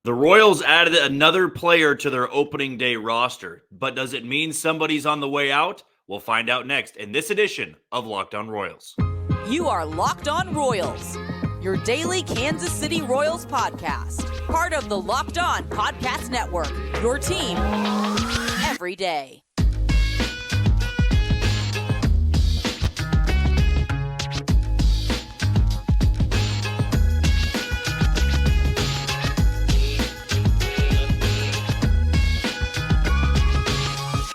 The Royals added another player to their opening day roster, but does it mean somebody's on the way out? We'll find out next in this edition of Locked On Royals. You are Locked On Royals, your daily Kansas City Royals podcast, part of the Locked On Podcast Network, your team every day.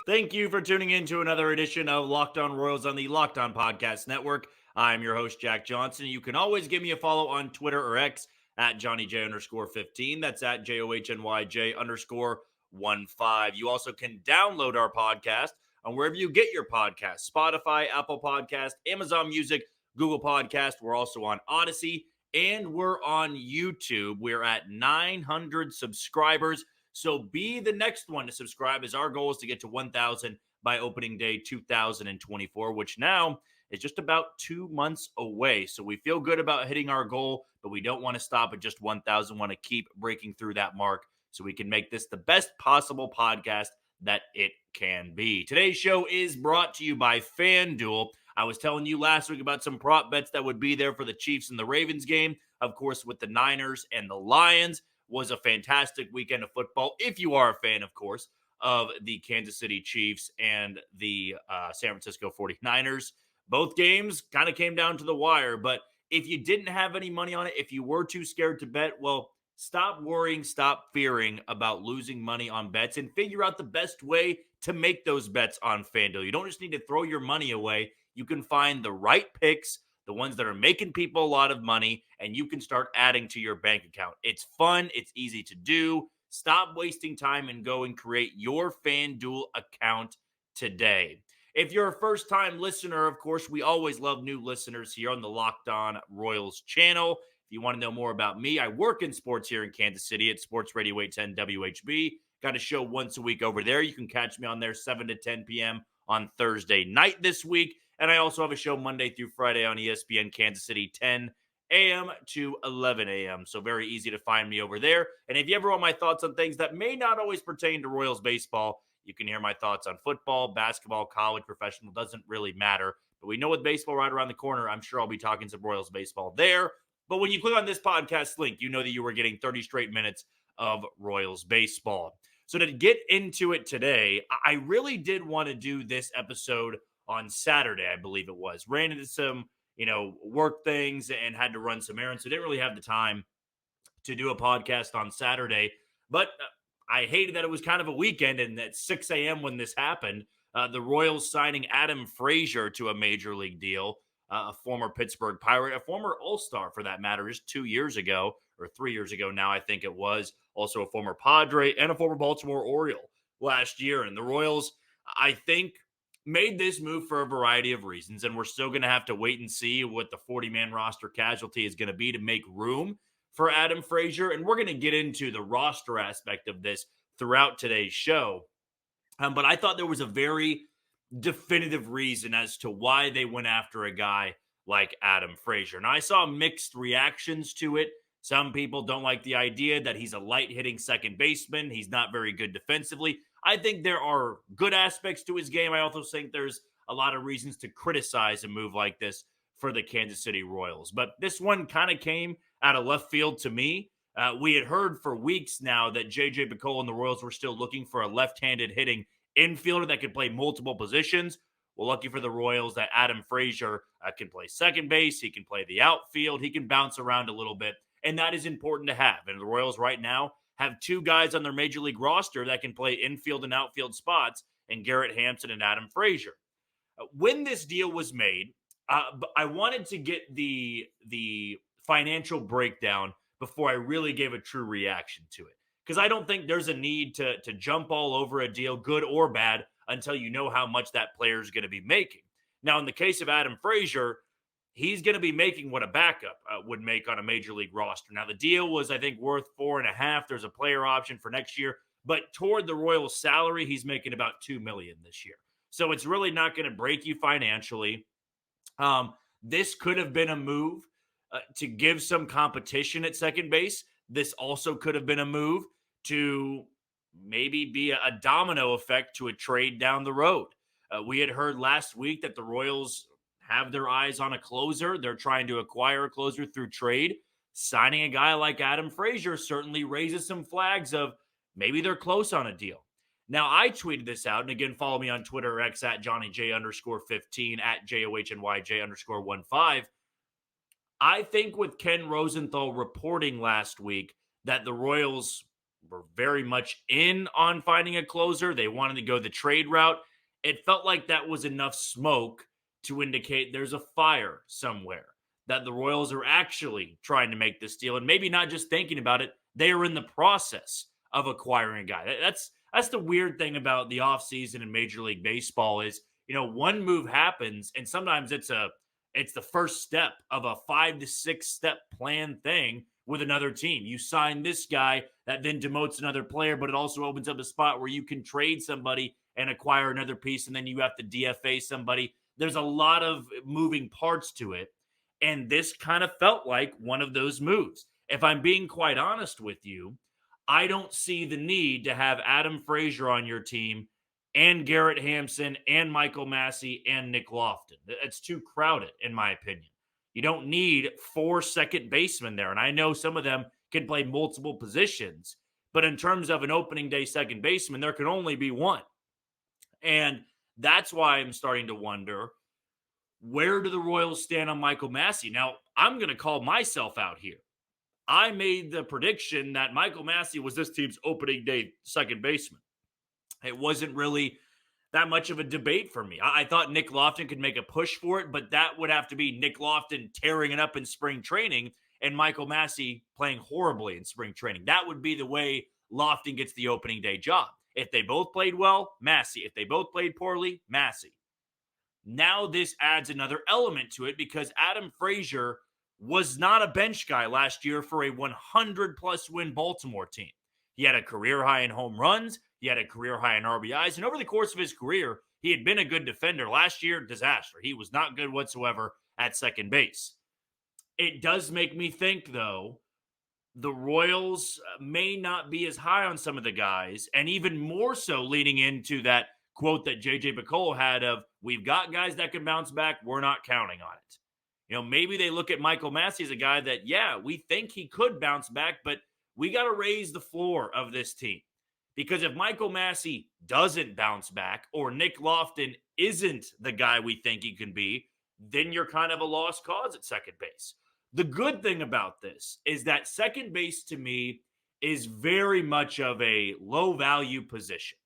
Thank you for tuning in to another edition of Locked On Royals on the Locked On Podcast Network. I'm your host, Jack Johnson. You can always give me a follow on Twitter or X at JohnnyJ_15. That's at JOHNYJ_15. You also can download our podcast on wherever you get your podcasts: Spotify, Apple Podcast, Amazon Music, Google Podcast. We're also on Odyssey, and we're on YouTube. We're at 900 subscribers. So be the next one to subscribe, as our goal is to get to 1,000 by opening day 2024, which now is just about 2 months away. So we feel good about hitting our goal, but we don't want to stop at just 1,000. Want to keep breaking through that mark so we can make this the best possible podcast that it can be. Today's show is brought to you by FanDuel. I was telling you last week about some prop bets that would be there for the Chiefs and the Ravens game. Of course, with the Niners and the Lions. Was a fantastic weekend of football. If you are a fan, of course, of the Kansas City Chiefs and the San Francisco 49ers, both games kind of came down to the wire. But if you didn't have any money on it, if you were too scared to bet, well, stop worrying, stop fearing about losing money on bets and figure out the best way to make those bets on FanDuel. You don't just need to throw your money away. You can find the right picks, the ones that are making people a lot of money, and you can start adding to your bank account. It's fun. It's easy to do. Stop wasting time and go and create your FanDuel account today. If you're a first-time listener, of course, we always love new listeners here on the Locked On Royals channel. If you want to know more about me, I work in sports here in Kansas City at Sports Radio 810 WHB. Got a show once a week over there. You can catch me on there 7 to 10 p.m. on Thursday night this week. And I also have a show Monday through Friday on ESPN Kansas City, 10 a.m. to 11 a.m. So very easy to find me over there. And if you ever want my thoughts on things that may not always pertain to Royals baseball, you can hear my thoughts on football, basketball, college, professional. Doesn't really matter. But we know with baseball right around the corner, I'm sure I'll be talking some Royals baseball there. But when you click on this podcast link, you know that you were getting 30 straight minutes of Royals baseball. So to get into it today, I really did want to do this episode on Saturday, I believe it was. Ran into some, work things and had to run some errands. So didn't really have the time to do a podcast on Saturday. But I hated that it was kind of a weekend, and at 6 a.m. when this happened, the Royals signing Adam Frazier to a major league deal, a former Pittsburgh Pirate, a former All-Star for that matter, just 2 years ago, or 3 years ago now, I think it was. Also a former Padre and a former Baltimore Oriole last year. And the Royals, I think, made this move for a variety of reasons, and we're still going to have to wait and see what the 40-man roster casualty is going to be to make room for Adam Frazier, and we're going to get into the roster aspect of this throughout today's show. But I thought there was a very definitive reason as to why they went after a guy like Adam Frazier. Now, I saw mixed reactions to it. Some people don't like the idea that he's a light-hitting second baseman. He's not very good defensively. I think there are good aspects to his game. I also think there's a lot of reasons to criticize a move like this for the Kansas City Royals. But this one kind of came out of left field to me. We had heard for weeks now that J.J. Picollo and the Royals were still looking for a left-handed hitting infielder that could play multiple positions. Well, lucky for the Royals that Adam Frazier can play second base. He can play the outfield. He can bounce around a little bit. And that is important to have. And the Royals right now have two guys on their major league roster that can play infield and outfield spots, and Garrett Hampson and Adam Frazier. When this deal was made, I wanted to get the financial breakdown before I really gave a true reaction to it. Because I don't think there's a need to jump all over a deal, good or bad, until you know how much that player is going to be making. Now, in the case of Adam Frazier, he's going to be making what a backup would make on a major league roster. Now, the deal was, I think, worth $4.5. There's a player option for next year. But toward the Royals' salary, he's making about $2 million this year. So it's really not going to break you financially. This could have been a move to give some competition at second base. this also could have been a move to maybe be a domino effect to a trade down the road. We had heard last week that the Royals have their eyes on a closer. They're trying to acquire a closer through trade. Signing a guy like Adam Frazier certainly raises some flags of maybe they're close on a deal. Now, I tweeted this out, and again, follow me on Twitter or X at JohnnyJ_15, at JOHNYJ_15. I think with Ken Rosenthal reporting last week that the Royals were very much in on finding a closer, they wanted to go the trade route, it felt like that was enough smoke to indicate there's a fire somewhere, that the Royals are actually trying to make this deal, and maybe not just thinking about it, they are in the process of acquiring a guy. That's the weird thing about the offseason in Major League Baseball is, one move happens, and sometimes it's the first step of a 5 to 6 step plan thing with another team. You sign this guy that then demotes another player, but it also opens up a spot where you can trade somebody and acquire another piece, and then you have to DFA somebody. There's a lot of moving parts to it, and this kind of felt like one of those moves. If I'm being quite honest with you, I don't see the need to have Adam Frazier on your team and Garrett Hampson and Michael Massey and Nick Lofton. It's too crowded, in my opinion. You don't need 4 second basemen there. And I know some of them can play multiple positions, but in terms of an opening day second baseman, there can only be one. And that's why I'm starting to wonder, where do the Royals stand on Michael Massey? Now, I'm going to call myself out here. I made the prediction that Michael Massey was this team's opening day second baseman. It wasn't really that much of a debate for me. I thought Nick Lofton could make a push for it, but that would have to be Nick Lofton tearing it up in spring training and Michael Massey playing horribly in spring training. That would be the way Lofton gets the opening day job. If they both played well, Massey. If they both played poorly, Massey. Now this adds another element to it because Adam Frazier was not a bench guy last year for a 100-plus win Baltimore team. He had a career high in home runs. He had a career high in RBIs. And over the course of his career, he had been a good defender. Last year, disaster. He was not good whatsoever at second base. It does make me think, though, the Royals may not be as high on some of the guys, and even more so leading into that quote that J.J. Picollo had of, we've got guys that can bounce back, we're not counting on it. Maybe they look at Michael Massey as a guy that, yeah, we think he could bounce back, but we got to raise the floor of this team. Because if Michael Massey doesn't bounce back or Nick Lofton isn't the guy we think he can be, then you're kind of a lost cause at second base. The good thing about this is that second base to me is very much of a low-value position,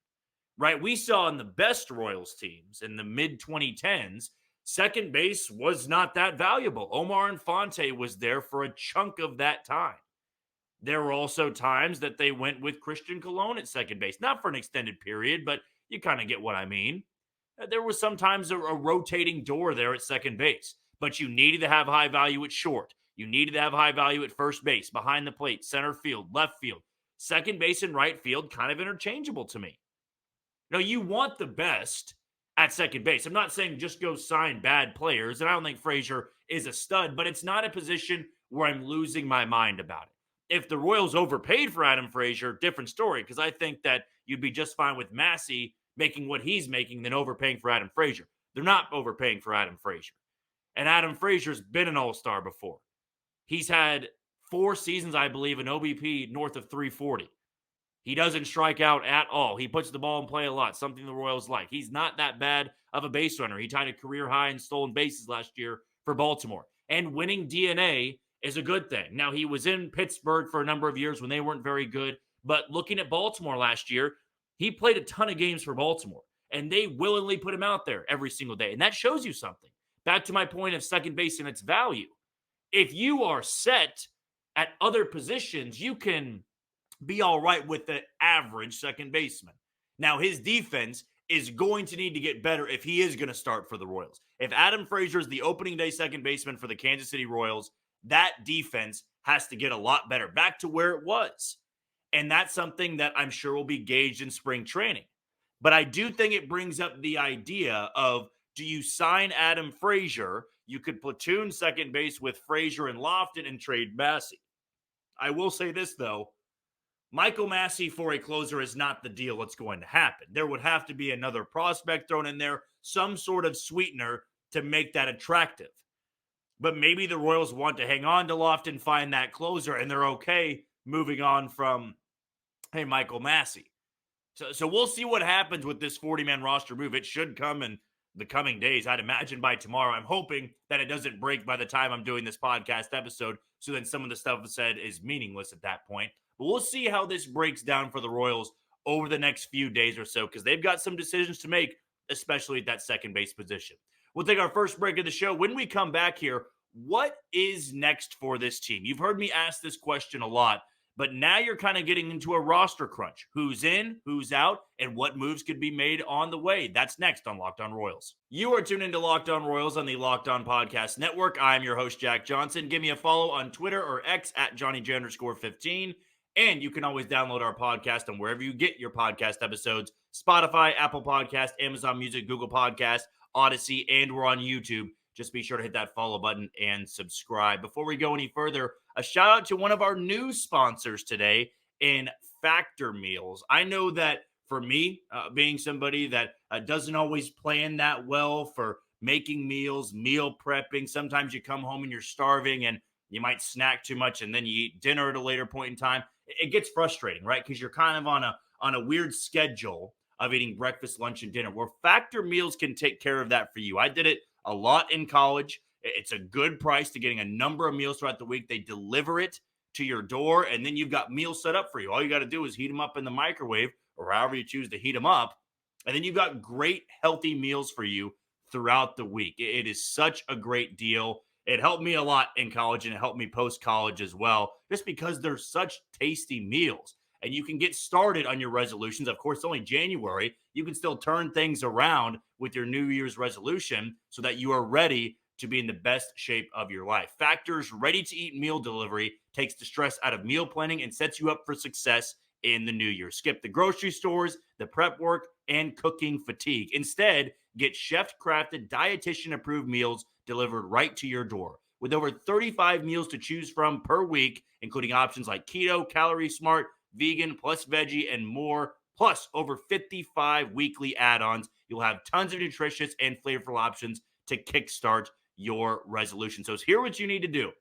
right? We saw in the best Royals teams in the mid-2010s, second base was not that valuable. Omar Infante was there for a chunk of that time. There were also times that they went with Christian Colon at second base. Not for an extended period, but you kind of get what I mean. There was sometimes a rotating door there at second base, but you needed to have high value at short. You needed to have high value at first base, behind the plate, center field, left field. Second base and right field, kind of interchangeable to me. You want the best at second base. I'm not saying just go sign bad players, and I don't think Frazier is a stud, but it's not a position where I'm losing my mind about it. If the Royals overpaid for Adam Frazier, different story, because I think that you'd be just fine with Massey making what he's making than overpaying for Adam Frazier. They're not overpaying for Adam Frazier. And Adam Frazier's been an all-star before. He's had 4 seasons, I believe, an OBP north of 340. He doesn't strike out at all. He puts the ball in play a lot, something the Royals like. He's not that bad of a base runner. He tied a career high in stolen bases last year for Baltimore. And winning DNA is a good thing. Now, he was in Pittsburgh for a number of years when they weren't very good, but looking at Baltimore last year, he played a ton of games for Baltimore, and they willingly put him out there every single day, and that shows you something. Back to my point of second base and its value. If you are set at other positions, you can be all right with the average second baseman. Now, his defense is going to need to get better if he is going to start for the Royals. If Adam Frazier is the opening day second baseman for the Kansas City Royals, that defense has to get a lot better, back to where it was. And that's something that I'm sure will be gauged in spring training. But I do think it brings up the idea of, do you sign Adam Frazier? You could platoon second base with Frazier and Lofton and trade Massey. I will say this, though. Michael Massey for a closer is not the deal that's going to happen. There would have to be another prospect thrown in there, some sort of sweetener to make that attractive. But maybe the Royals want to hang on to Lofton, find that closer, and they're okay moving on from, hey, Michael Massey. So we'll see what happens with this 40-man roster move. It should come in the coming days. I'd imagine by tomorrow. I'm hoping that it doesn't break by the time I'm doing this podcast episode, so then some of the stuff said is meaningless at that point. But we'll see how this breaks down for the Royals over the next few days or so, because they've got some decisions to make, especially at that second base position. We'll take our first break of the show. When we come back here, what is next for this team? You've heard me ask this question a lot, but now you're kind of getting into a roster crunch. Who's in, who's out, and what moves could be made on the way? That's next on Locked On Royals. You are tuned into Locked On Royals on the Locked On Podcast Network. I'm your host, Jack Johnson. Give me a follow on Twitter or X at JohnnyJ_15. And you can always download our podcast on wherever you get your podcast episodes: Spotify, Apple Podcast, Amazon Music, Google Podcast, Odyssey, and we're on YouTube. Just be sure to hit that follow button and subscribe. Before we go any further, a shout out to one of our new sponsors today in Factor Meals. I know that for me, being somebody that doesn't always plan that well for making meals, meal prepping, sometimes you come home and you're starving and you might snack too much and then you eat dinner at a later point in time. It gets frustrating, right? Because you're kind of on a weird schedule of eating breakfast, lunch, and dinner, where Factor Meals can take care of that for you. I did it a lot in college. It's a good price to getting a number of meals throughout the week. They deliver it to your door, and then you've got meals set up for you. All you got to do is heat them up in the microwave or however you choose to heat them up, and then you've got great, healthy meals for you throughout the week. It is such a great deal. It helped me a lot in college, and it helped me post-college as well, just because they're such tasty meals. And you can get started on your resolutions. Of course, it's only January. You can still turn things around with your New Year's resolution so that you are ready to be in the best shape of your life. Factor's ready-to-eat meal delivery takes the stress out of meal planning and sets you up for success in the new year. Skip the grocery stores, the prep work, and cooking fatigue. Instead, get chef-crafted, dietitian-approved meals delivered right to your door. With over 35 meals to choose from per week, including options like keto, calorie smart, vegan, plus veggie, and more, plus over 55 weekly add-ons, you'll have tons of nutritious and flavorful options to kickstart your resolution. So here's what you need to do.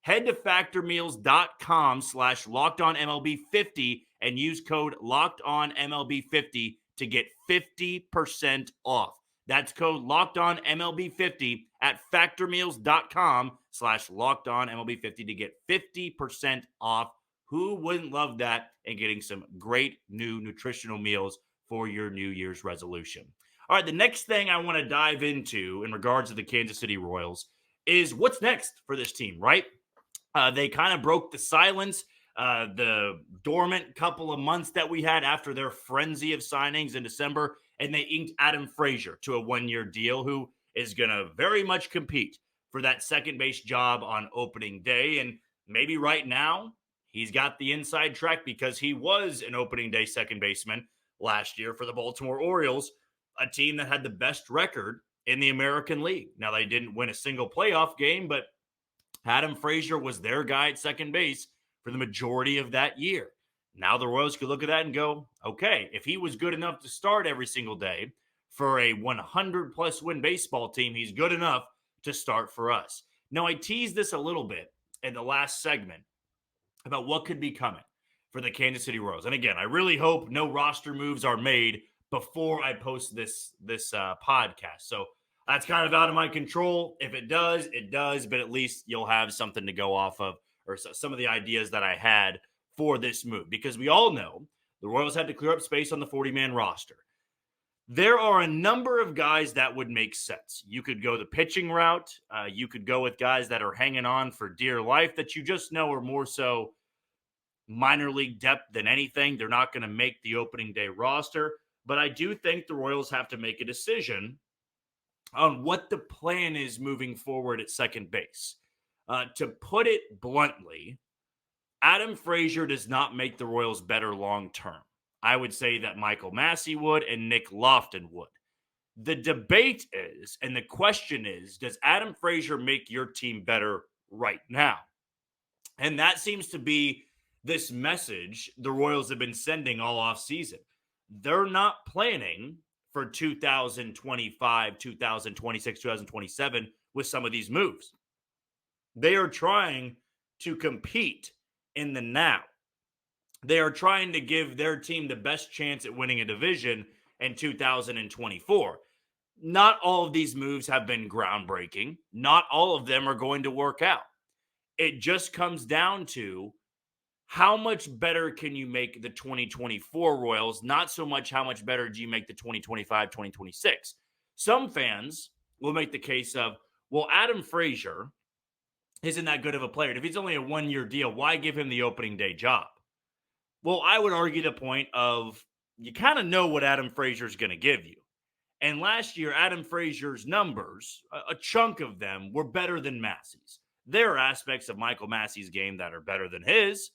Head to factormeals.com/LockedOnMLB50 and use code LockedOnMLB50 to get 50% off. That's code LockedOnMLB50 at factormeals.com/LockedOnMLB50 to get 50% off. Who wouldn't love that, and getting some great new nutritional meals for your New Year's resolution? All right, the next thing I want to dive into in regards to the Kansas City Royals is what's next for this team, right? They kind of broke the silence, the dormant couple of months that we had after their frenzy of signings in December, and they inked Adam Frazier to a one-year deal, who is going to very much compete for that second base job on opening day. And maybe right now, he's got the inside track because he was an opening day second baseman last year for the Baltimore Orioles, a team that had the best record in the American League. Now, they didn't win a single playoff game, but Adam Frazier was their guy at second base for the majority of that year. Now the Royals could look at that and go, okay, if he was good enough to start every single day for a 100-plus win baseball team, he's good enough to start for us. Now, I teased this a little bit in the last segment about what could be coming for the Kansas City Royals. And again, I really hope no roster moves are made before I post this podcast. So that's kind of out of my control. If it does, it does, but at least you'll have something to go off of, or some of the ideas that I had for this move, because we all know the Royals had to clear up space on the 40-man roster. There are a number of guys that would make sense. You could go the pitching route. You could go with guys that are hanging on for dear life that you just know are more so minor league depth than anything. They're not going to make the opening day roster. But I do think the Royals have to make a decision on what the plan is moving forward at second base. To put it bluntly, Adam Frazier does not make the Royals better long term. I would say that Michael Massey would and Nick Lofton would. The debate is, and the question is, does Adam Frazier make your team better right now? And that seems to be this message the Royals have been sending all off season. They're not planning for 2025, 2026, 2027 with some of these moves. They are trying to compete in the now. They are trying to give their team the best chance at winning a division in 2024. Not all of these moves have been groundbreaking. Not all of them are going to work out. It just comes down to how much better can you make the 2024 Royals, not so much how much better do you make the 2025, 2026. Some fans will make the case of, well, Adam Frazier isn't that good of a player. If he's only a one-year deal, why give him the opening day job? Well, I would argue the point of you kind of know what Adam Frazier is going to give you. And last year, Adam Frazier's numbers, a chunk of them were better than Massey's. There are aspects of Michael Massey's game that are better than his.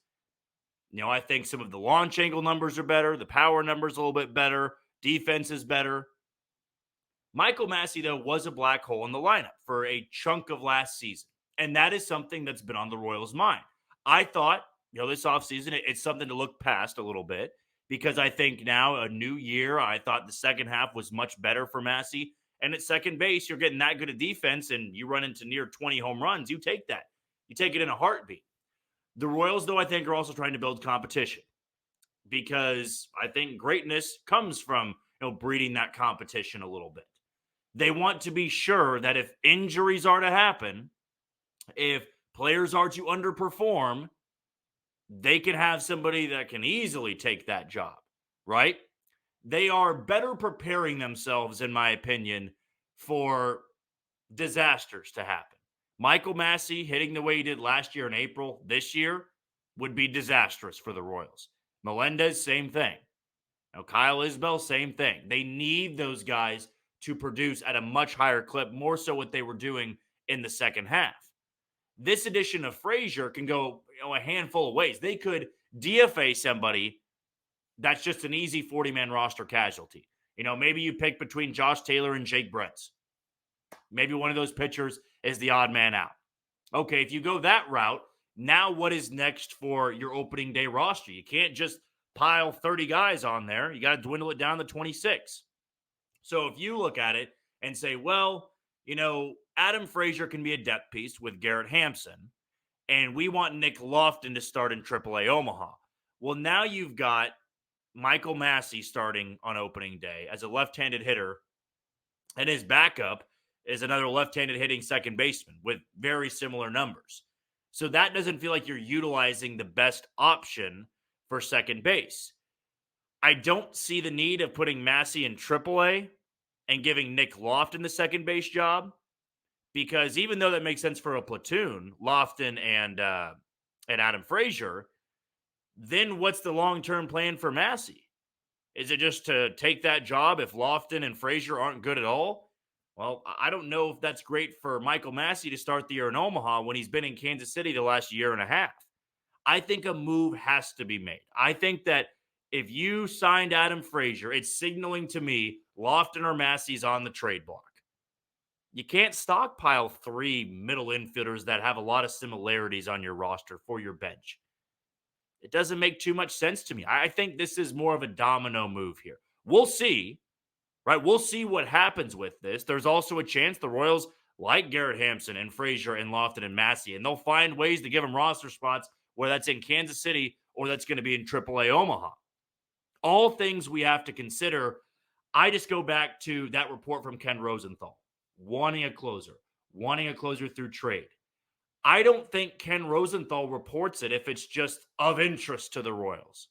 I think some of the launch angle numbers are better. The power numbers a little bit better. Defense is better. Michael Massey, though, was a black hole in the lineup for a chunk of last season. And that is something that's been on the Royals' mind. I thought, this offseason, it's something to look past a little bit. Because I think now, a new year, I thought the second half was much better for Massey. And at second base, you're getting that good a defense and you run into near 20 home runs. You take that. You take it in a heartbeat. The Royals, though, I think are also trying to build competition. Because I think greatness comes from, breeding that competition a little bit. They want to be sure that if injuries are to happen, if players are to underperform, they can have somebody that can easily take that job, right? They are better preparing themselves, in my opinion, for disasters to happen. Michael Massey hitting the way he did last year in April, this year, would be disastrous for the Royals. Melendez, same thing. Kyle Isbell, same thing. They need those guys to produce at a much higher clip, more so what they were doing in the second half. This edition of Frazier can go a handful of ways. They could DFA somebody that's just an easy 40-man roster casualty. Maybe you pick between Josh Taylor and Jake Brentz. Maybe one of those pitchers is the odd man out. Okay, if you go that route, now what is next for your opening day roster? You can't just pile 30 guys on there. You got to dwindle it down to 26. So if you look at it and say, well, Adam Frazier can be a depth piece with Garrett Hampson, and we want Nick Lofton to start in AAA Omaha. Well, now you've got Michael Massey starting on opening day as a left-handed hitter, and his backup is another left-handed hitting second baseman with very similar numbers. So that doesn't feel like you're utilizing the best option for second base. I don't see the need of putting Massey in AAA and giving Nick Lofton the second base job, because even though that makes sense for a platoon, Lofton and Adam Frazier, then what's the long-term plan for Massey? Is it just to take that job if Lofton and Frazier aren't good at all? Well, I don't know if that's great for Michael Massey to start the year in Omaha when he's been in Kansas City the last year and a half. I think a move has to be made. I think that if you signed Adam Frazier, it's signaling to me Lofton or Massey's on the trade block. You can't stockpile 3 middle infielders that have a lot of similarities on your roster for your bench. It doesn't make too much sense to me. I think this is more of a domino move here. We'll see, right? We'll see what happens with this. There's also a chance the Royals like Garrett Hampson and Frazier and Lofton and Massey, and they'll find ways to give them roster spots, whether that's in Kansas City or that's going to be in AAA Omaha. All things we have to consider. I just go back to that report from Ken Rosenthal, wanting a closer through trade. I don't think Ken Rosenthal reports it if it's just of interest to the Royals.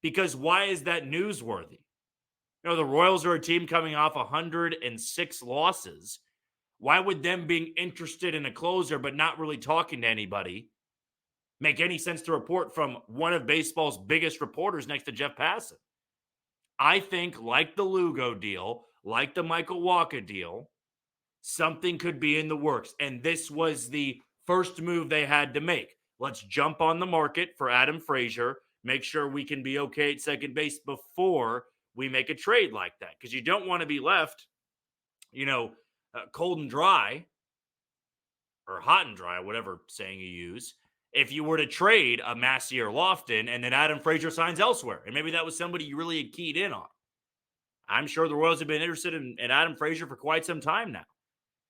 Because why is that newsworthy? The Royals are a team coming off 106 losses. Why would them being interested in a closer but not really talking to anybody make any sense to report from one of baseball's biggest reporters next to Jeff Passan? I think, like the Lugo deal, like the Michael Wacha deal, something could be in the works. And this was the first move they had to make. Let's jump on the market for Adam Frazier, make sure we can be okay at second base before we make a trade like that. Because you don't want to be left, cold and dry, or hot and dry, whatever saying you use, if you were to trade a Massey or Lofton and then Adam Frazier signs elsewhere, and maybe that was somebody you really had keyed in on. I'm sure the Royals have been interested in Adam Frazier for quite some time now.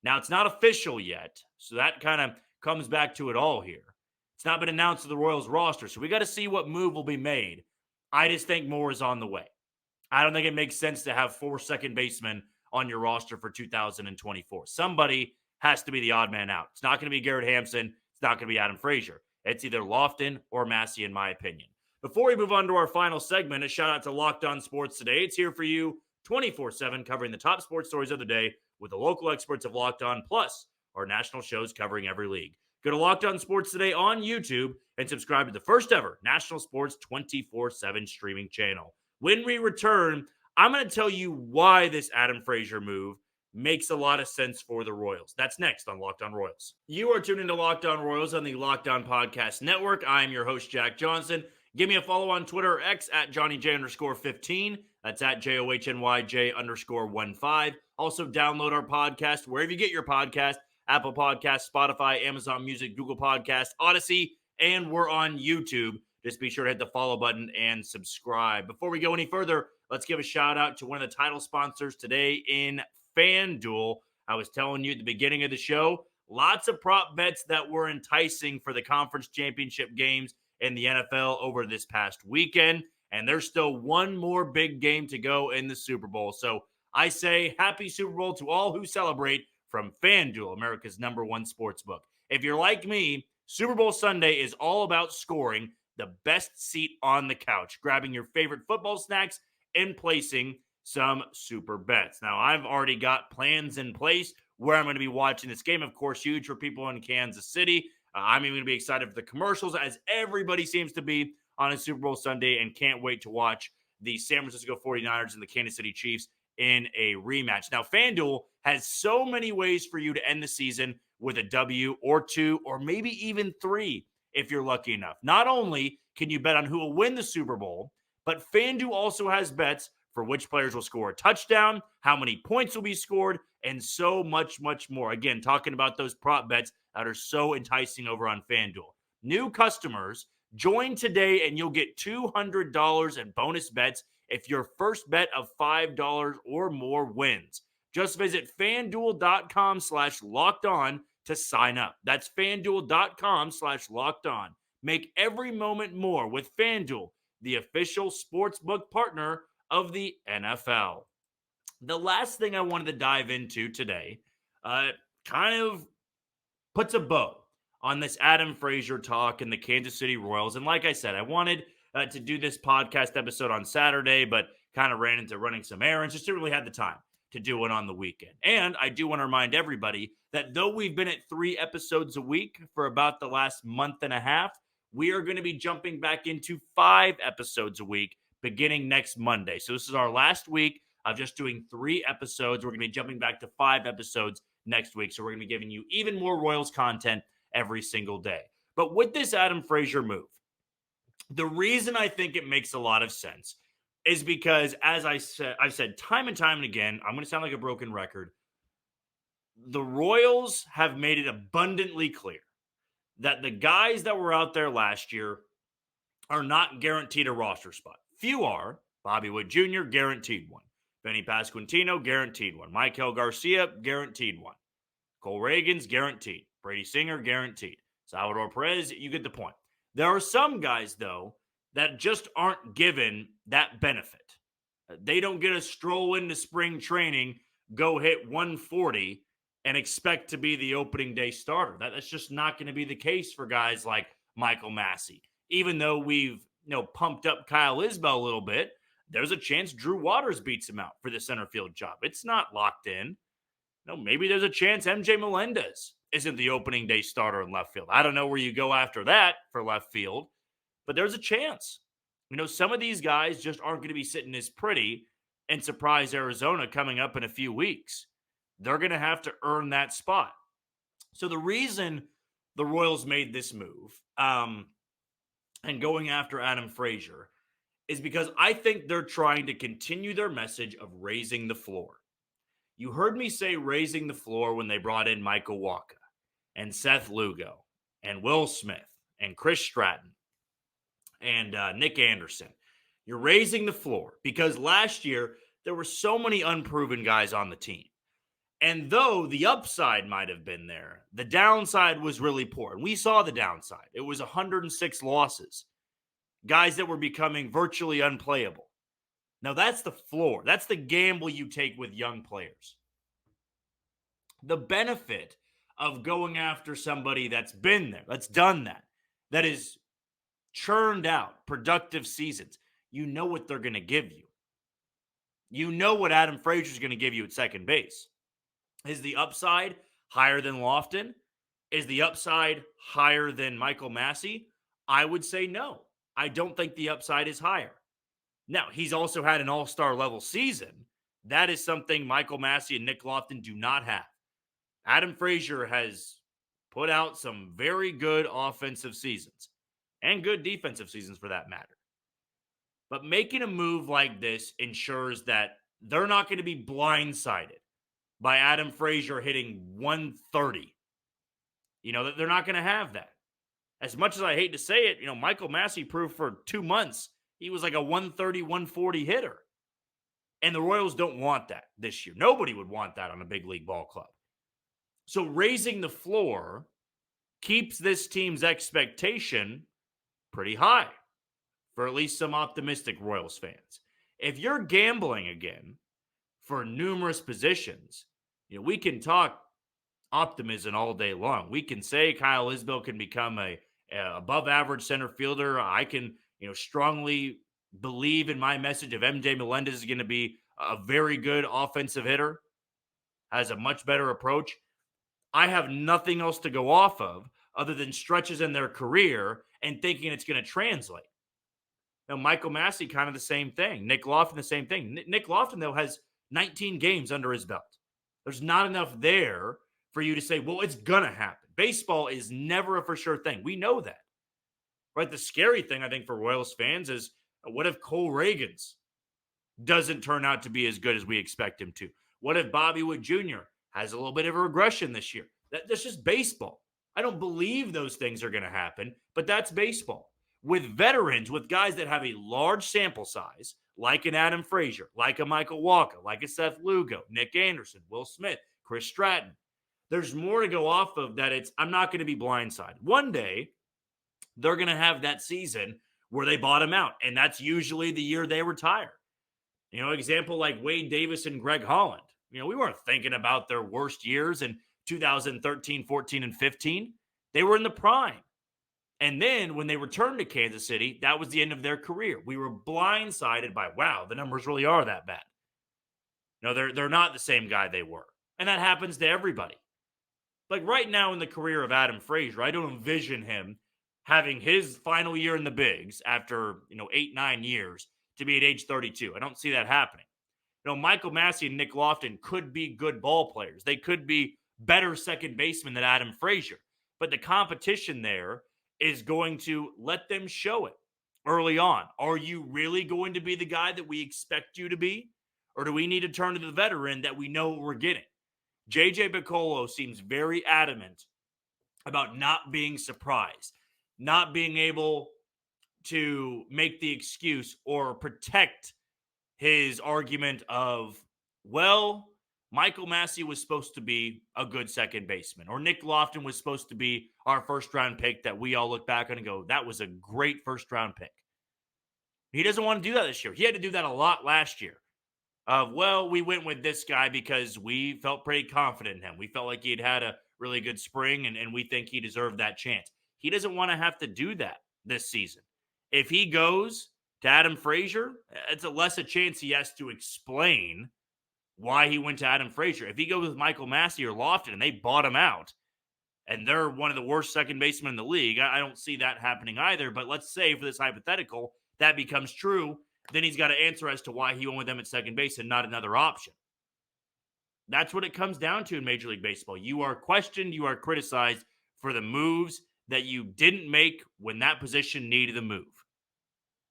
Now, it's not official yet, so that kind of comes back to it all here. It's not been announced to the Royals roster, so we got to see what move will be made. I just think more is on the way. I don't think it makes sense to have 4 second basemen on your roster for 2024. Somebody has to be the odd man out. It's not going to be Garrett Hampson. It's not going to be Adam Frazier. It's either Lofton or Massey, in my opinion. Before we move on to our final segment, a shout out to Locked On Sports Today. It's here for you 24/7, covering the top sports stories of the day with the local experts of Locked On, plus our national shows covering every league. Go to Locked On Sports Today on YouTube and subscribe to the first ever national sports 24/7 streaming channel. When we return, I'm going to tell you why this Adam Frazier move makes a lot of sense for the Royals. That's next on Locked On Royals. You are tuned into Locked On Royals on the Locked On Podcast Network. I am your host, Jack Johnson. Give me a follow on Twitter or X at JohnnyJ_15. That's at JOHNYJ_15. Also, download our podcast wherever you get your podcast: Apple Podcasts, Spotify, Amazon Music, Google Podcasts, Odyssey, and we're on YouTube. Just be sure to hit the follow button and subscribe. Before we go any further, let's give a shout out to one of the title sponsors today in FanDuel. I was telling you at the beginning of the show, lots of prop bets that were enticing for the conference championship games in the NFL over this past weekend. And there's still one more big game to go in the Super Bowl. So I say happy Super Bowl to all who celebrate from FanDuel, America's #1 sportsbook. If you're like me, Super Bowl Sunday is all about scoring the best seat on the couch, grabbing your favorite football snacks, and placing some super bets. Now, I've already got plans in place where I'm going to be watching this game. Of course, huge for people in Kansas City. I'm even going to be excited for the commercials, as everybody seems to be on a Super Bowl Sunday, and can't wait to watch the San Francisco 49ers and the Kansas City Chiefs in a rematch. Now, FanDuel has so many ways for you to end the season with a W or 2 or maybe even 3 if you're lucky enough. Not only can you bet on who will win the Super Bowl, but FanDuel also has bets for which players will score a touchdown, how many points will be scored, and so much, much more. Again, talking about those prop bets that are so enticing over on FanDuel. New customers, join today and you'll get $200 in bonus bets if your first bet of $5 or more wins. Just visit FanDuel.com/lockedon to sign up. That's FanDuel.com/lockedon. Make every moment more with FanDuel, the official sportsbook partner of the NFL. The last thing I wanted to dive into today kind of puts a bow on this Adam Frazier talk and the Kansas City Royals. And like I said, I wanted to do this podcast episode on Saturday, but kind of ran into running some errands. Just didn't really have the time to do it on the weekend. And I do want to remind everybody that though we've been at 3 episodes a week for about the last month and a half, we are going to be jumping back into 5 episodes a week beginning next Monday. So this is our last week of just doing 3 episodes. We're going to be jumping back to 5 episodes next week. So we're going to be giving you even more Royals content every single day. But with this Adam Frazier move, the reason I think it makes a lot of sense is because, as I've said time and time and again, I'm going to sound like a broken record. The Royals have made it abundantly clear that the guys that were out there last year are not guaranteed a roster spot. Few are. Bobby Wood Jr., guaranteed one. Benny Pasquantino, guaranteed one. Michael Garcia, guaranteed one. Cole Reagan's guaranteed. Brady Singer, guaranteed. Salvador Perez, you get the point. There are some guys, though, that just aren't given that benefit. They don't get a stroll into spring training, go hit 140, and expect to be the opening day starter. That's just not going to be the case for guys like Michael Massey. Even though we've pumped up Kyle Isbell a little bit, there's a chance Drew Waters beats him out for the center field job. It's not locked in. Maybe there's a chance MJ Melendez isn't the opening day starter in left field. I don't know where you go after that for left field, but there's a chance. Some of these guys just aren't going to be sitting as pretty and surprise Arizona coming up in a few weeks. They're going to have to earn that spot. So the reason the Royals made this move and going after Adam Frazier is because I think they're trying to continue their message of raising the floor. You heard me say raising the floor when they brought in Michael Wacha and Seth Lugo and Will Smith and Chris Stratton and Nick Anderson. You're raising the floor because last year there were so many unproven guys on the team. And though the upside might have been there, the downside was really poor. And we saw the downside. It was 106 losses. Guys that were becoming virtually unplayable. Now that's the floor. That's the gamble you take with young players. The benefit of going after somebody that's been there, that's done that is churned out productive seasons. You know what they're going to give you. You know what Adam Frazier is going to give you at second base. Is the upside higher than Lofton? Is the upside higher than Michael Massey? I would say no. I don't think the upside is higher. Now, he's also had an all-star level season. That is something Michael Massey and Nick Lofton do not have. Adam Frazier has put out some very good offensive seasons and good defensive seasons for that matter. But making a move like this ensures that they're not going to be blindsided by Adam Frazier hitting 130. They're not going to have that. As much as I hate to say it, Michael Massey proved for 2 months he was like a 130, 140 hitter. And the Royals don't want that this year. Nobody would want that on a big league ball club. So raising the floor keeps this team's expectation pretty high for at least some optimistic Royals fans. If you're gambling again for numerous positions, we can talk optimism all day long. We can say Kyle Isbell can become a above average center fielder. I can, strongly believe in my message of MJ Melendez is going to be a very good offensive hitter, has a much better approach. I have nothing else to go off of other than stretches in their career and thinking it's going to translate. Now, Michael Massey, kind of the same thing. Nick Lofton, the same thing. Nick Lofton, though, has 19 games under his belt. There's not enough there for you to say, well, it's going to happen. Baseball is never a for sure thing. We know that. Right? The scary thing, I think, for Royals fans is, what if Cole Reagans doesn't turn out to be as good as we expect him to? What if Bobby Wood Jr. has a little bit of a regression this year? That's just baseball. I don't believe those things are going to happen, but that's baseball. With veterans, with guys that have a large sample size, like an Adam Frazier, like a Michael Walker, like a Seth Lugo, Nick Anderson, Will Smith, Chris Stratton, there's more to go off of that. I'm not going to be blindsided. One day, they're going to have that season where they bottom out, and that's usually the year they retire. Example like Wade Davis and Greg Holland. We weren't thinking about their worst years in 2013, 14, and 15. They were in the prime. And then when they returned to Kansas City, that was the end of their career. We were blindsided by, wow, the numbers really are that bad. They're not the same guy they were. And that happens to everybody. Like right now in the career of Adam Frazier, I don't envision him having his final year in the bigs after, 8-9 years to be at age 32. I don't see that happening. Michael Massey and Nick Lofton could be good ball players. They could be better second basemen than Adam Frazier. But the competition there is going to let them show it early on. Are you really going to be the guy that we expect you to be? Or do we need to turn to the veteran that we know we're getting? JJ Picollo seems very adamant about not being surprised, not being able to make the excuse or protect his argument of, well, Michael Massey was supposed to be a good second baseman, or Nick Lofton was supposed to be our first-round pick that we all look back on and go, that was a great first-round pick. He doesn't want to do that this year. He had to do that a lot last year. Well, we went with this guy because we felt pretty confident in him. We felt like he had a really good spring, and we think he deserved that chance. He doesn't want to have to do that this season. If he goes to Adam Frazier, it's a less a chance he has to explain why he went to Adam Frazier. If he goes with Michael Massey or Lofton and they bought him out, and they're one of the worst second basemen in the league, I don't see that happening either. But let's say for this hypothetical, that becomes true. Then he's got to answer as to why he went with them at second base and not another option. That's what it comes down to in Major League Baseball. You are questioned, you are criticized for the moves that you didn't make when that position needed a move.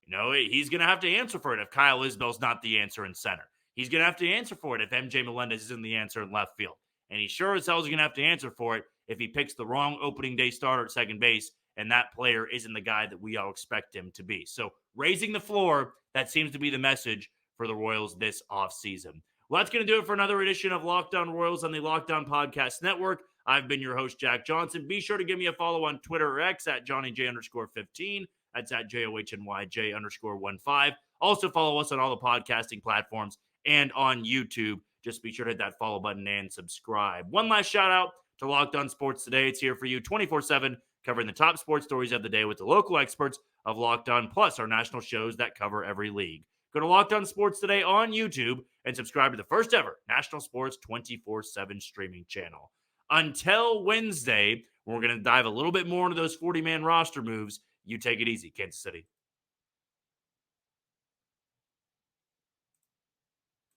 He's going to have to answer for it if Kyle Isbell's not the answer in center. He's going to have to answer for it if MJ Melendez isn't the answer in left field. And he sure as hell is going to have to answer for it if he picks the wrong opening day starter at second base and that player isn't the guy that we all expect him to be. So raising the floor, that seems to be the message for the Royals this offseason. Well, that's going to do it for another edition of Locked On Royals on the Locked On Podcast Network. I've been your host, Jack Johnson. Be sure to give me a follow on Twitter or X at JohnnyJ_15. That's at JOHNYJ_15. Also follow us on all the podcasting platforms and on YouTube. Just be sure to hit that follow button and subscribe. One last shout out to Locked On Sports Today. It's here for you 24/7, covering the top sports stories of the day with the local experts of Locked On, plus our national shows that cover every league. Go to Locked On Sports Today on YouTube and subscribe to the first ever national sports 24/7 streaming channel. Until Wednesday, we're going to dive a little bit more into those 40-man roster moves. You take it easy, Kansas City.